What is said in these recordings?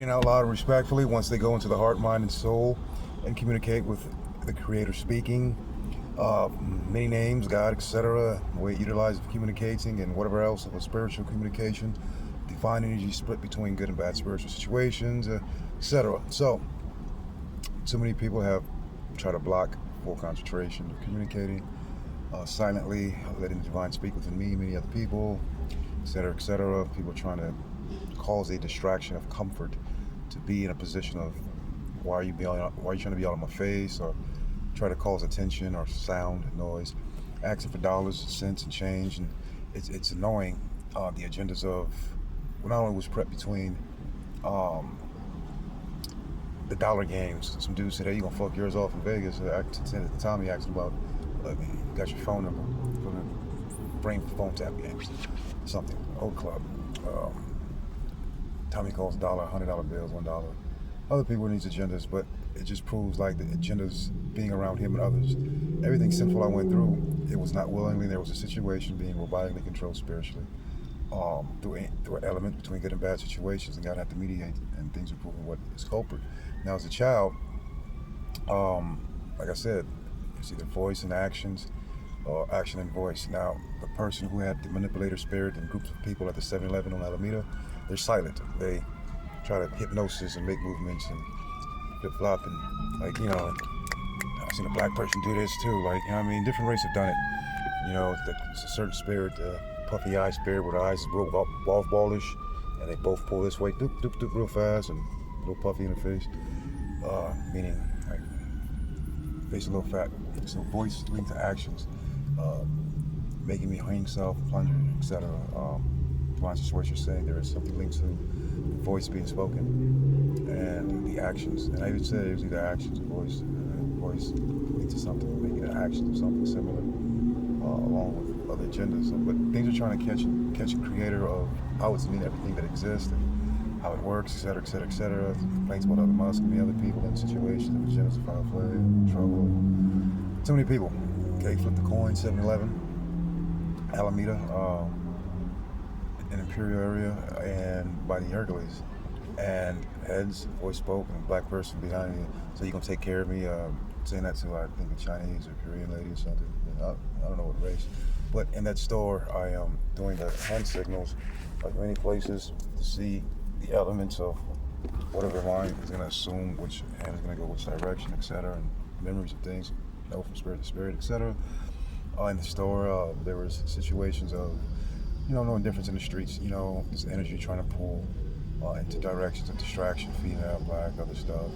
Out loud and respectfully once they go into the heart, mind, and soul and communicate with the Creator speaking. Many names, God, etc. The way it utilizes communicating and whatever else of a spiritual communication. Divine energy split between good and bad spiritual situations, etc. So, too many people have tried to block full concentration of communicating silently, letting the divine speak within me, many other people, etc., etc. People trying to cause a distraction of comfort to be in a position of why are you trying to be all in my face, or try to cause attention or sound noise, asking for dollars, cents, and change. And it's annoying. The agendas of not only was prep between the dollar games. Some dude said, "Hey, you gonna fuck yours off in Vegas?" At the time, he asked about, you got your phone number for the brain phone tap games, something old club. Tommy calls dollar, $100 bills, $1. Other people in these agendas, but it just proves like the agendas being around him and others. Everything sinful I went through, it was not willingly. There was a situation being robotically controlled spiritually through an element between good and bad situations, and God had to mediate, and things were proven what is culprit. Now, as a child, like I said, it's either voice and actions or action and voice. Now, the person who had the manipulator spirit and groups of people at the 7-Eleven on Alameda, they're silent. They try to hypnosis and make movements and flip-flop and, like, I've seen a black person do this too. Like, different races have done it. It's a certain spirit, puffy eye spirit where the eyes is real golf ballish, and they both pull this way, doop, doop, doop, real fast, and a little puffy in the face, meaning like face a little fat. So voice linked to actions, making me hang self, plunger, etc. Responses to what you're saying, there is something linked to the voice being spoken and the actions. And I even said it was either actions or voice. Voice linked to something, making an action or something similar, along with other agendas. So, but things are trying to catch a creator of how it's mean everything that exists and how it works, etc., etc., etc. Complaints about other Muslims and the other people in situations, agendas of foul play, trouble. Too many people. Okay, flip the coin, 7-Eleven, Alameda, an Imperial area, and by the Hercules. And heads, voice spoke, and a black person behind me. So you gonna take care of me? Saying that to, I think, a Chinese or Korean lady or something. I don't know what race. But in that store, I am doing the hand signals, like many places, to see the elements of whatever mind is gonna assume which hand is gonna go which direction, etc. And memories of things, from spirit to spirit, etc. In the store, there was situations of, no difference in the streets. This energy trying to pull into directions of distraction, female, black, other stuff.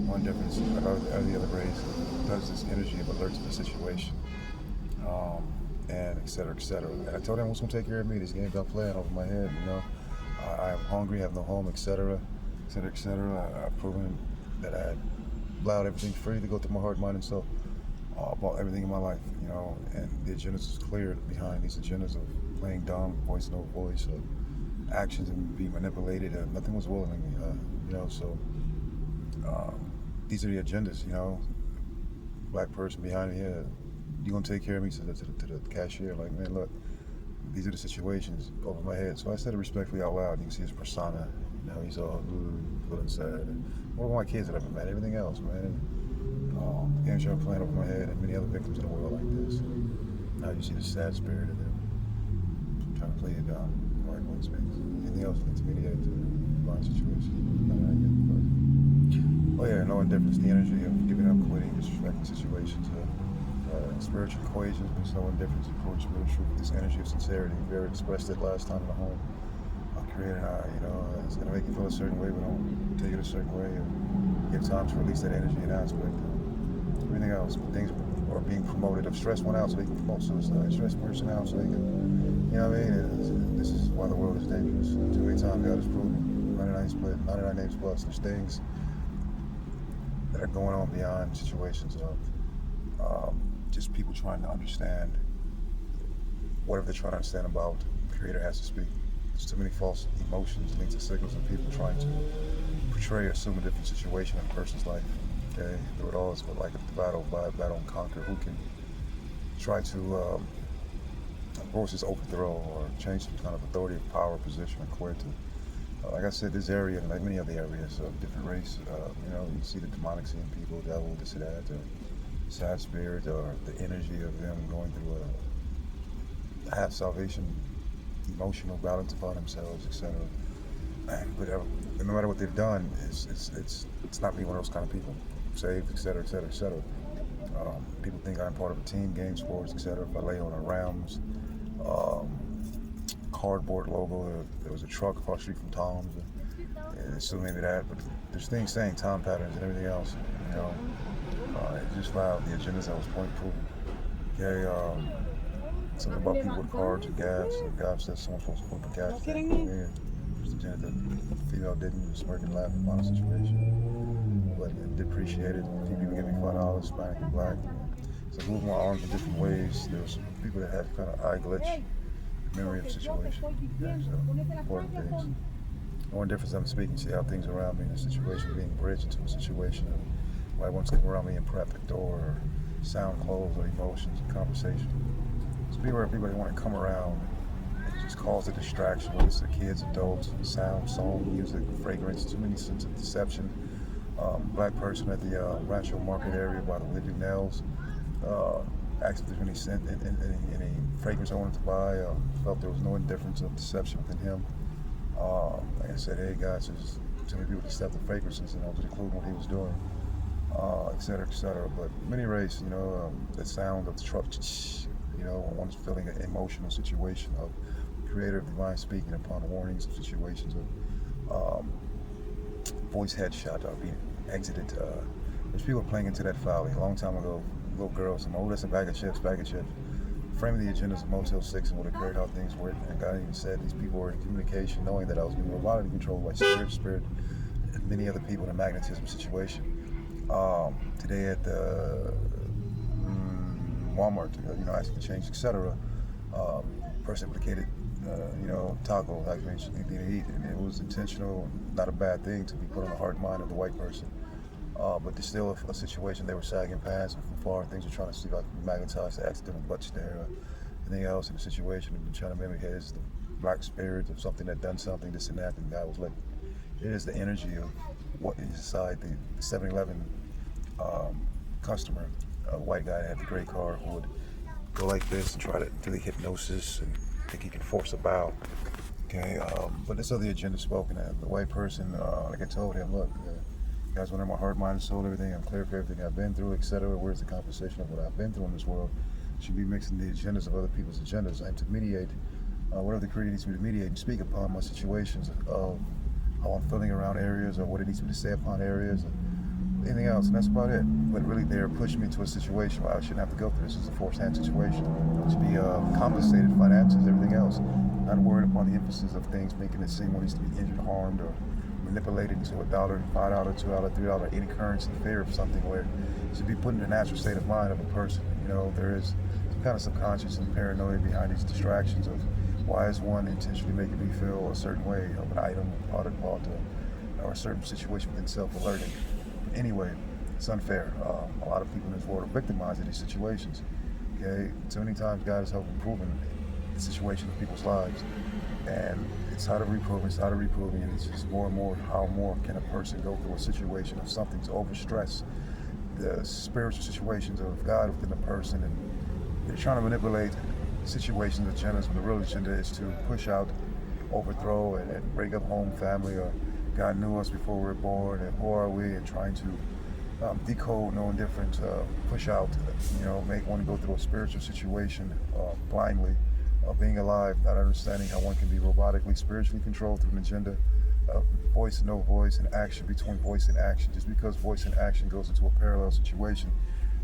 One difference, every other race does this energy of alert to the situation, and et cetera, et cetera. And I told them who's gonna take care of me. These games I'm playing over my head. I am hungry, have no home, et cetera, et cetera, et cetera. I've proven that I had allowed everything free to go through my heart, mind, and soul. About everything in my life, and the agendas is clear behind these agendas of playing dumb, voice no voice, actions and being manipulated. Nothing was willing, so these are the agendas, black person behind me, you gonna take care of me to the cashier, like, man, look, these are the situations over my head. So I said it respectfully out loud. You can see his persona, he's all feeling sad. What about my kids that I've met, everything else, man. Games are playing over my head, and many other victims in the world like this. Now you see the sad spirit of them trying to play it down, right one space. Anything else needs to mediate to the line situation. Oh yeah, no indifference. The energy of giving up, quitting, disrespecting situations, spiritual equations. There's no indifference approach spiritual. This energy of sincerity. Very expressed it last time in the home. Creator and I, it's gonna make you feel a certain way, but don't take it a certain way. And give time to release that energy and aspect. Everything else, but things are being promoted. If stress went out, so they can promote suicide. Stress person out, so they can, This is why the world is dangerous. Too many times God has proven 99 split, 99 names plus. There's things that are going on beyond situations of just people trying to understand whatever they're trying to understand about. The Creator has to speak. There's too many false emotions linked to signals and people trying to portray or assume a different situation in a person's life. Okay, through it all, it's like a battle and conquer. Who can try to force his overthrow or change some kind of authority, power, position, or quit to Like I said, this area, like many other areas of different race, you see the demonic seeing people, devil, this or that, or sad spirit, or the energy of them going through a half salvation, emotional balance upon themselves, etc. But no matter what they've done, it's not me one of those kind of people. Saved, etc., etc., etc. People think I'm part of a team, game sports, etc. If I lay on a Rams um, cardboard logo, there was a truck across the street from Tom's, and it's still maybe that. But there's things saying time patterns and everything else. You know, it just filed the agendas that was point proven. Okay, something about people with cards and gas, and God says someone's supposed to put the gas tank. Yeah, just the agenda. The female didn't smirk and laugh upon the situation, but it depreciated. A few people gave me $5, Hispanic and black. So I moved my arms in different ways. There was people that had kind of eye glitch, memory of the situation. Okay, so important things. The only difference I'm speaking to how things around me in a situation being bridged into a situation of why one's come around me and prep the door, or sound clothes, or emotions and conversation. So beware of people that want to come around and just cause a distraction, whether it's the kids, adults, sound, song, music, fragrance, too many sense of deception. Black person at the Rancho Market area by the way they do nails. Asked if there's any scent, any fragrance I wanted to buy. Felt there was no indifference of deception within him. Like I said, hey guys, there's too many people deceptive fragrances, to include what he was doing, et cetera, et cetera. But many race, the sound of the truck, one's feeling an emotional situation of creative divine speaking upon warnings of situations of voice headshot being exited. There's people playing into that folly. A long time ago, little girls, oh, that's a bag of chips, framing the agendas of Motel 6 and what occurred, how things worked. And God even said these people were in communication, knowing that I was being robotically controlled by spirit, and many other people in a magnetism situation. Today at the Walmart, asking to change, etc. Person implicated, taco, anything to eat, and it was intentional, not a bad thing to be put on the heart and mind of the white person. But there's still a situation. They were sagging pants, and from far things were trying to see if I could magnetize the accidental butt stare or anything else in the situation, and trying to mimic it as the black spirit of something that done something, this and that, and God was like, it is the energy of what is inside the 7-Eleven customer, a white guy that had the gray car who would go like this and try to do the hypnosis and think he can force a bow. Okay, but this other agenda spoken at. The white person, like I told him, look, you guys went in my heart, mind, and soul, everything. I'm clear for everything I've been through, etc. Where's the compensation of what I've been through in this world? Should be mixing the agendas of other people's agendas. I'm to mediate whatever the Creator needs me to mediate and speak upon my situations of how I'm feeling around areas, or what it needs me to say upon areas, and anything else, and that's about it. But really, they're pushing me to a situation where I shouldn't have to go through this. It's a forced-hand situation. It should be compensated, finances, everything else. Not worried upon the emphasis of things, making it seem one needs to be injured, harmed, or manipulated into $1, $5, $2, $3, any currency, fear of something, where it should be put in the natural state of mind of a person. There is some kind of subconscious and paranoia behind these distractions of why is one intentionally making me feel a certain way of an item, a product, or a certain situation within self-alerting. Anyway, it's unfair. A lot of people in this world are victimized in these situations. Okay, so many times God has helped improving the situation of people's lives, and it's how to reprove, and it's just more and more, how more can a person go through a situation of something to overstress the spiritual situations of God within the person, and they're trying to manipulate situations, agendas, when the real agenda is to push out, overthrow, and break up home, family, or God knew us before we were born, and who are we, and trying to decode, knowing difference, push out, make one go through a spiritual situation blindly, being alive, not understanding how one can be robotically, spiritually controlled through an agenda of voice and no voice, and action between voice and action. Just because voice and action goes into a parallel situation,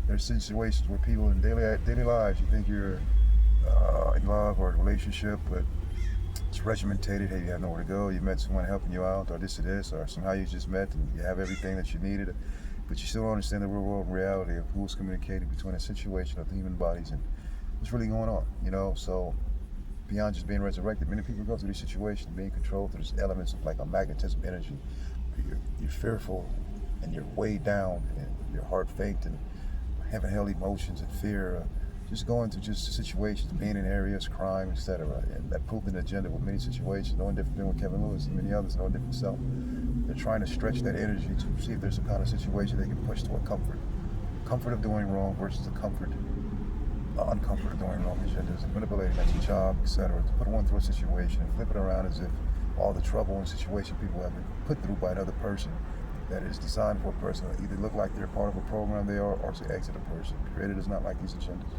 there's situations where people in daily lives, you think you're in love or in a relationship, but it's regimentated. Hey, you have nowhere to go. You met someone helping you out, or this, or somehow you just met and you have everything that you needed, but you still don't understand the real world reality of who's communicating between a situation of the human bodies and what's really going on. So beyond just being resurrected, many people go through these situations being controlled through these elements of like a magnetism energy. You're fearful, and you're weighed down, and your heart faint, and having held emotions and fear, just going to just situations, being in areas, crime, etc. And that proven agenda with many situations, no different than with Kevin Lewis and many others, no different self. They're trying to stretch that energy to see if there's some kind of situation they can push toward comfort. Comfort of doing wrong versus the uncomfort of doing wrong agendas and manipulating that's your job, etc. To put one through a situation and flip it around as if all the trouble and situation people have been put through by another person that is designed for a person to either look like they're part of a program they are or to exit a person. Creator does not like these agendas.